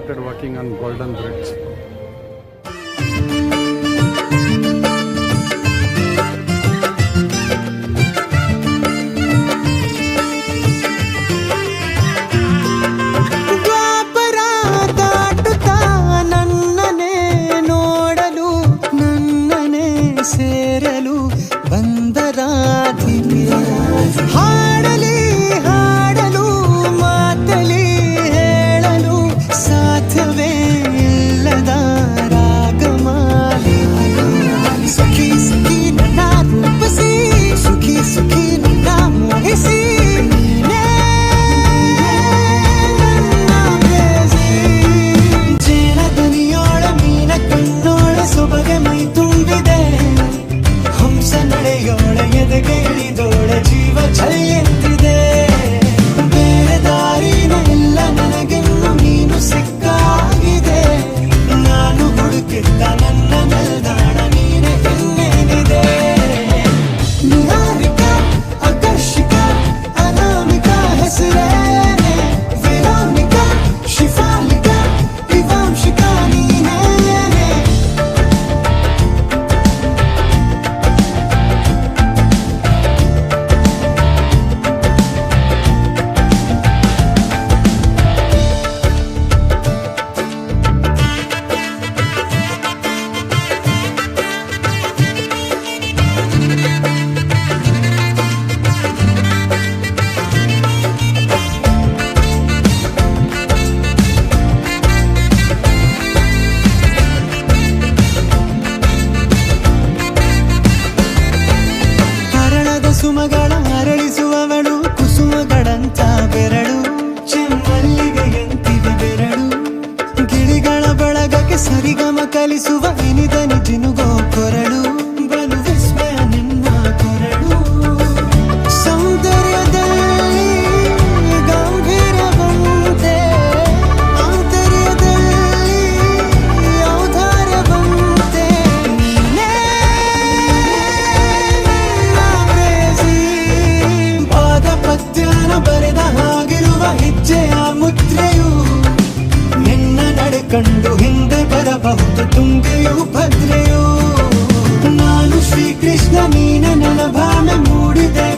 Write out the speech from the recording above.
started working on Golden Bridge. ಸೇರಲು ಬಂದರಾಧಿಪೆ ಹಾಡಲಿ ಹಾಡಲು ಮಾತಲಿ ಹೇಳಲು ಸಾಧ್ಯವೇ ಇಲ್ಲದ ರಾಗಮಾಲಿ ಸುಖಿ ಸುಖಿ ನನ್ನ ರೂಪಿಸಿ ಸುಖಿ ಸುಖಿ ನನ್ನ ಮೋಹಿಸಿ ಜೇನ ದನಿಯೋಳ ಮೀನ ಕಣ್ಣೋಳ ಸೊಬಗೆ ಮೈ ತುಂಬಿದೆ ಹಂಸ ನಡೆಯೋಳ ಎದೆಗೆ ಇಳಿದೋಳ ಜೀವ ಛಲಿಯಂತಿದೆ ಬೇರೆ ದಾರಿನ ಇಲ್ಲ ನನಗೆನ್ನು ನೀನು ಸಿಕ್ಕಾಗಿದೆ ನಾನು ಹುಡುಕಿದ್ದ ನನ್ನ ನಿಲ್ದಾಣ ನೀನೆ ಇನ್ನೇನಿದೆ ನಿಹಾರಿಕ ಆಕರ್ಷಿಕ ಅನಾಮಿಕ ಹೆಸರೇನೆ ವೆರೋನಿಕ ಶಿಫಾಲಿಕ ವಿವಾಂಶಿಕ ನೀನೇನೆ ಸುಮಗಳ ಅರಳಿಸುವವಳು ಕುಸುಮಗಳಂತ ಬೆರಳು ಚೆಮ್ಮಲ್ಲಿಗೆಯಂತಿವೆ ಬೆರಳು ಗಿಳಿಗಳ ಬಳಗಕ್ಕೆ ಸರಿಗಮ ಕಲಿಸುವ ಇನಿದನಿ ಜಿನುಗೋ ಕೊರಳು ಬಲು ವಿಸ್ಮಯ ನಿನ್ನ ಕೊರಳು ಸೌಂದರ್ಯದಲ್ಲಿ ಗಂಭೀರವಂತೆ ಆಂತರ್ಯದಲ್ಲಿ ಔದಾರ್ಯವಂತೆ ನೀನೇ ಪದ್ಯನ ಬರೆದ ಹಾಗಿರುವ ಹೆಜ್ಜೆಯ ಮುದ್ರೆಯು ನಿನ್ನ ನಡೆ ಕಂಡು ಹಿಂದೆ ಬರಬಹುದು ತುಂಗೆಯು ಭದ್ರೆಯು ನಾನು ಶ್ರೀಕೃಷ್ಣ ನೀನೆ ನನ್ನ ಭಾವನೆ ಮೂಡಿದೆ